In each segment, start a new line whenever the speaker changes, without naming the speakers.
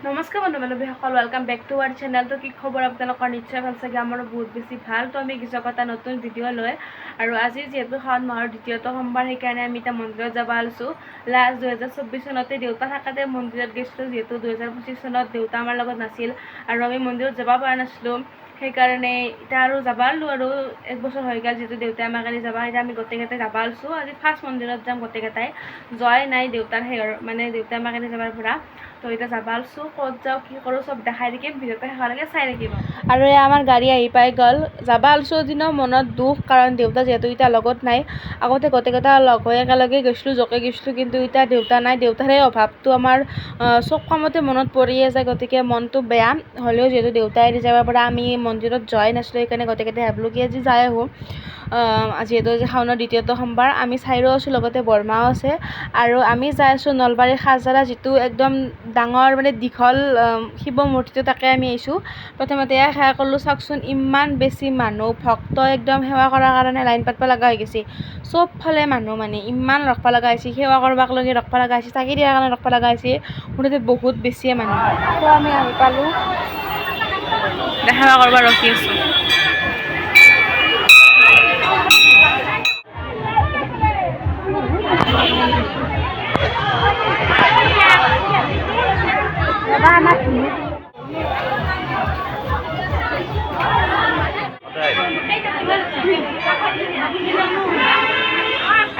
নমস্কাৰ বন্ধু বান্ধৱীসকল, welcome back to our channel. তো কি খবৰ আপোনালোকৰ? নিশ্চয় ভাল চাগে, আমাৰো বহুত বেছি ভাল। তো আমি কিছু এটা নতুন ভিডিঅ' লৈ আৰু আজি যিহেতু শাওণ মাহৰ দ্বিতীয়টো সোমবাৰ, সেইকাৰণে আমি এতিয়া মন্দিৰত যাব আছোঁ। লাষ্ট 2024 চনতে দেউতা থাকাতে মন্দিৰত গৈছিলোঁ, যিহেতু 2025 চনত দেউতা আমাৰ লগত নাছিল আৰু আমি মন্দিৰত যাব পৰা নাছিলোঁ। সেইকাৰণে এতিয়া আৰু যাব আলোঁ আৰু 1 বছৰ হৈ গ'ল যিহেতু দেউতাই আমাক কালি যাব, এতিয়া আমি গোটেইকেইটাই যাব আছোঁ। আজি ফাৰ্ষ্ট মন্দিৰত যাম গোটেইকেইটাই, যোৱাই নাই দেউতাৰ মানে দেউতাই আমাক কালি যাবৰ পৰা। তো এতিয়া যাব আছোঁ, ক'ত যাওঁ কি কৰোঁ চব দেখাই থাকিম, ভিডিঅ'টো শেষলৈকে চাই থাকিব। আৰু এই আমাৰ গাড়ী আহি পাই গ'ল। যাব আলছোঁ দিনৰ মনত দুখ, কাৰণ দেউতা যিহেতু এতিয়া লগত নাই। আগতে গোটেইকেইটা লগ হৈ একেলগে গৈছিলোঁ, জকে গৈছিলোঁ, কিন্তু এতিয়া দেউতা নাই। দেউতাৰে অভাৱটো আমাৰ চব কামতে মনত পৰিয়ে যায়, গতিকে মনটো বেয়া। হ'লেও যিহেতু দেউতাই এৰি যাবৰ পৰা আমি মন্দিৰত যোৱাই নাছিলোঁ, সেইকাৰণে গোটেইকেইটাই ভাবিলোঁ কি আজি যাই আহোঁ। যিহেতু আজি শাওনৰ দ্বিতীয়টো সোমবাৰ, আমি চাইৰো আছোঁ, লগতে বৰমাও আছে। আৰু আমি যাই আছোঁ নলবাৰীৰ খাজাৰা, যিটো একদম ডাঙৰ মানে দীঘল শিৱ মূৰ্তিটো, তাকে আমি আহিছোঁ। প্ৰথমতে সেৱা কৰিলোঁ। চাওকচোন ইমান বেছি মানুহ, ভক্ত একদম সেৱা কৰাৰ কাৰণে লাইন পাতিব লগা হৈ গৈছে। চবফালে মানুহ, মানে ইমান ৰখিব লগা হৈছে, সেৱা কৰিবাক লগি ৰখিব লগা হৈছে, চাকি দিয়াৰ কাৰণে ৰখিব লগা হৈছে। মুঠতে বহুত বেছিয়ে মানুহ। তো আমি আহি পালোঁ, সেৱা কৰিব ৰখি আছোঁ।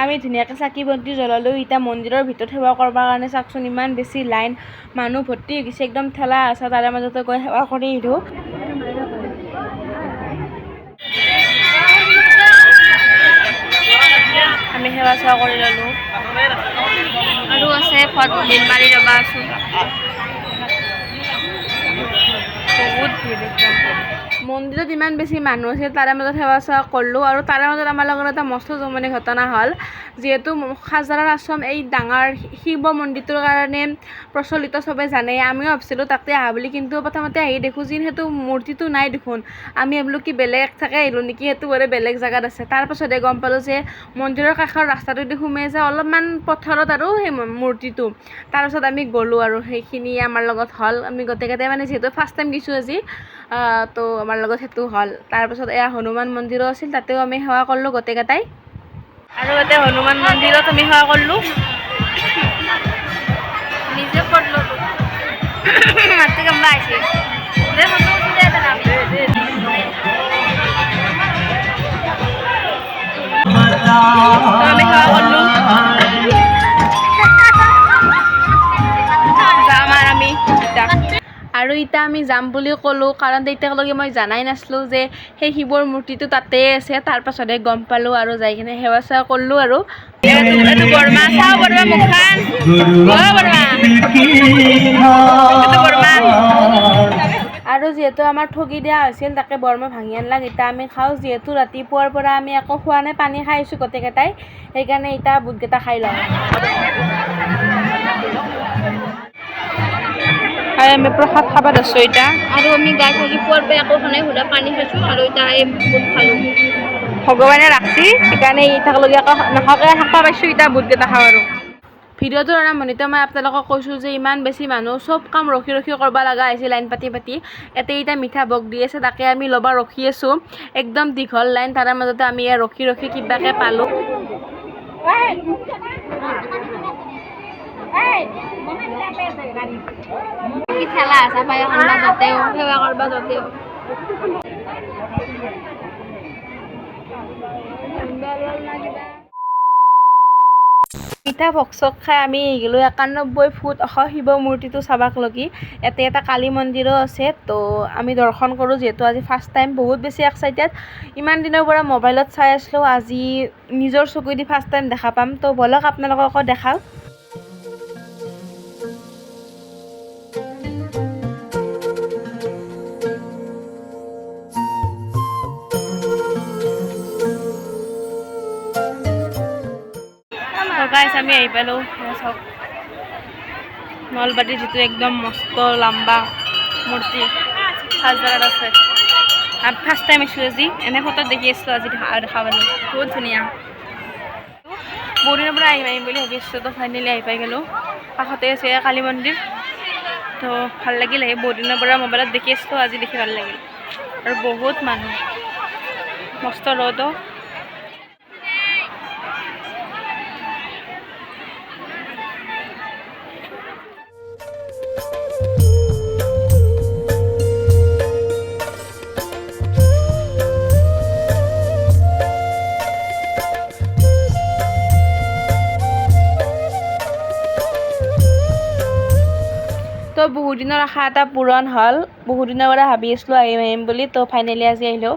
আমি ধুনীয়াকৈ চাকি বন্তি জ্বলালোঁ। এতিয়া মন্দিৰৰ ভিতৰত সেৱা কৰিবৰ কাৰণে চাওকচোন ইমান বেছি লাইন, মানুহ ভৰ্তি হৈ গৈছে, একদম ঠেলা আছে, তাৰে মাজতে গৈ সেৱা কৰি আহিলোঁ। আমি সেৱা চেৱা কৰি ল'লোঁ, আৰু আছে ফট বিল মাৰি ল'ব আছোঁ। বহুত ভিৰ একদম। মন্দিৰত ইমান বেছি মানুহ আছিল, তাৰে মাজত সেৱা চেৱা কৰিলোঁ। আৰু তাৰে মাজত আমাৰ লগত এটা মস্ত জমনি ঘটনা হ'ল। যিহেতু খাজাৰাৰ আশ্ৰম এই ডাঙৰ শিৱ মন্দিৰটোৰ কাৰণে প্ৰচলিত, চবে জানে। আমিও ভাবিছিলোঁ তাতে আহা বুলি, কিন্তু প্ৰথমতে আহি দেখোঁ যে সেইটো মূৰ্তিটো নাই দেখোন। আমি ভাবিলোঁ কি বেলেগ থাকে আহিলোঁ নেকি, সেইটো বোলে বেলেগ জেগাত আছে। তাৰপাছতে গম পালোঁ যে মন্দিৰৰ কাষৰ ৰাস্তাটোদি সোমাই যায় অলপমান পথাৰত আৰু সেই মূৰ্তিটো। তাৰপাছত আমি গ'লোঁ আৰু সেইখিনি আমাৰ লগত হ'ল। আমি গোটেইকেইটাই মানে যিহেতু ফাৰ্ষ্ট টাইম গৈছোঁ আজি, তো আমাৰ লগত সেইটো হ'ল। তাৰপাছত এয়া হনুমান মন্দিৰো আছিল, তাতেও আমি সেৱা কৰিলোঁ গোটেইকেইটাই। আৰু ইয়াতে হনুমান মন্দিৰত আমি সেৱা কৰিলোঁ, নিজে কৰিলোঁ। মাতৃ কামবা আহিছে আমি সেৱা কৰিলোঁ। যাম আৰু আমি আৰু এতিয়া আমি যাম বুলি ক'লোঁ, কাৰণ তেতিয়ালৈকে মই জানাই নাছিলোঁ যে সেই শিৱৰ মূৰ্তিটো তাতেই আছে। তাৰপাছতহে গম পালোঁ আৰু যাই কিনে সেৱা চেৱা কৰিলোঁ। আৰু এইটো বৰমা, চাওঁ বৰমা মুখখন, বৰমা, এইটো বৰমা। আৰু যিহেতু আমাৰ ঠগি দিয়া হৈছিল, তাকে বৰমা ভাঙি আনলাক। এতিয়া আমি খাওঁ, যিহেতু ৰাতিপুৱাৰ পৰা আমি একো খোৱা নাই, পানী খাই আছোঁ গোটেইকেইটাই, সেইকাৰণে এতিয়া বুটকেইটা খাই লওঁ। আমি প্ৰসাদ খাব ধৰিছোঁ এতিয়া, আৰু আমি গাই থাকি পুৱাৰ পৰা একো খোৱা নাই, সুধা পানী খাইছোঁ আৰু এতিয়া এই বুট খালোঁ। ভগৱানে ৰাখছি, সেইকাৰণে ইতাকলৈকে একো নাখাওঁকৈ থাকিব পাইছোঁ। এতিয়া বুটকেইটা খাওঁ। আৰু ভিডিঅ'টোৰ আৰম্ভণিতে মই আপোনালোকক কৈছোঁ যে ইমান বেছি মানুহ, চব কাম ৰখি ৰখি কৰিব লগা হৈছে, লাইন পাতি পাতি। এতিয়া মিঠা ভোগ দি আছে, তাকে আমি ল'ব ৰখি আছোঁ। একদম দীঘল লাইন, তাৰে মাজতে আমি ৰখি ৰখি কিবাকৈ পালোঁ। কি ঠেলা আছে, পায় কৰিব যাতেও সেৱা কৰিব যাতেও। মিঠা ভোগ চোগ খাই আমি গ'লোঁ 91 ফুট ওখ শিৱ মূৰ্তিটো চাবাক লগি। ইয়াতে এটা কালী মন্দিৰো আছে, তো আমি দৰ্শন কৰোঁ। যিহেতু আজি ফাৰ্ষ্ট টাইম, বহুত বেছি এক্সাইটেড। ইমান দিনৰ পৰা মোবাইলত চাই আছিলোঁ, আজি নিজৰ চকুদি ফাৰ্ষ্ট টাইম দেখা পাম। তো ব'লক আপোনালোককো দেখাওঁ। গাইছ আমি আহি পালোঁ। চাওক নলবাৰীৰ যিটো একদম মস্ত লম্বা মূৰ্তি খাজাৰাত আছে। আৰু ফাৰ্ষ্ট টাইম আছিলোঁ আজি, এনে ফটোত দেখি আছিলোঁ, আজি দেখা পালোঁ। বহুত ধুনীয়া। বহুদিনৰ পৰা আহিম আহিম বুলি ভাবি আছিলোঁ, তো ফাইনেলি আহি পাই গ'লোঁ। কাষতে আছে কালী মন্দিৰ। তো ভাল লাগিল এই বহুত দিনৰ পৰা মোবাইলত দেখি আছিলোঁ আজি দেখি ভাল লাগিল আৰু বহুত মানুহ মস্ত ৰ'দ তো বহুত দিনৰ আশা এটা পূৰণ হ'ল বহুত দিনৰ পৰা ভাবি আছিলোঁ আহিম বুলি তো ফাইনেলি আজি আহিলোঁ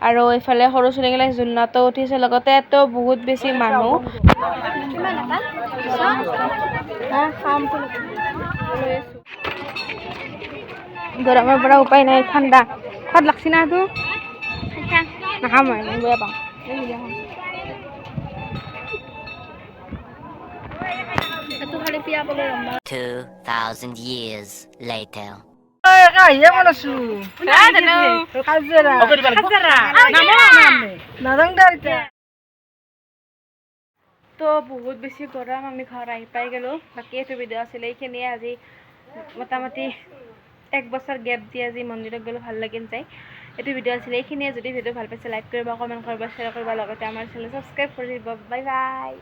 আৰু এইফালে সৰু ছোৱালীগিলাক জোলনাটো উঠিছে লগতে তো বহুত বেছি মানুহ গৰমৰ পৰা উপায় নাই ঠাণ্ডা খোৱাত লাগছি না তো নাখাম মই বেয়া পাওঁ
2,000 years later.
তো বহুত বেছি গৰম আমি ঘৰ আহি পাই গ'লোঁ বাকী এইটো ভিডিঅ' আছিলে এইখিনিয়ে আজি মোটামুটি 1 বছৰ গেপ দি আজি মন্দিৰত গ'লোঁ ভাল লাগিল যাই এইটো ভিডিঅ' আছিলে এইখিনিয়ে যদি ভিডিঅ' ভাল পাইছে লাইক কৰিব কমেণ্ট কৰিব শ্বেয়াৰ কৰিব লগতে আমাৰ চেনেল ছাবস্ক্ৰাইব কৰি দিব বাই বাই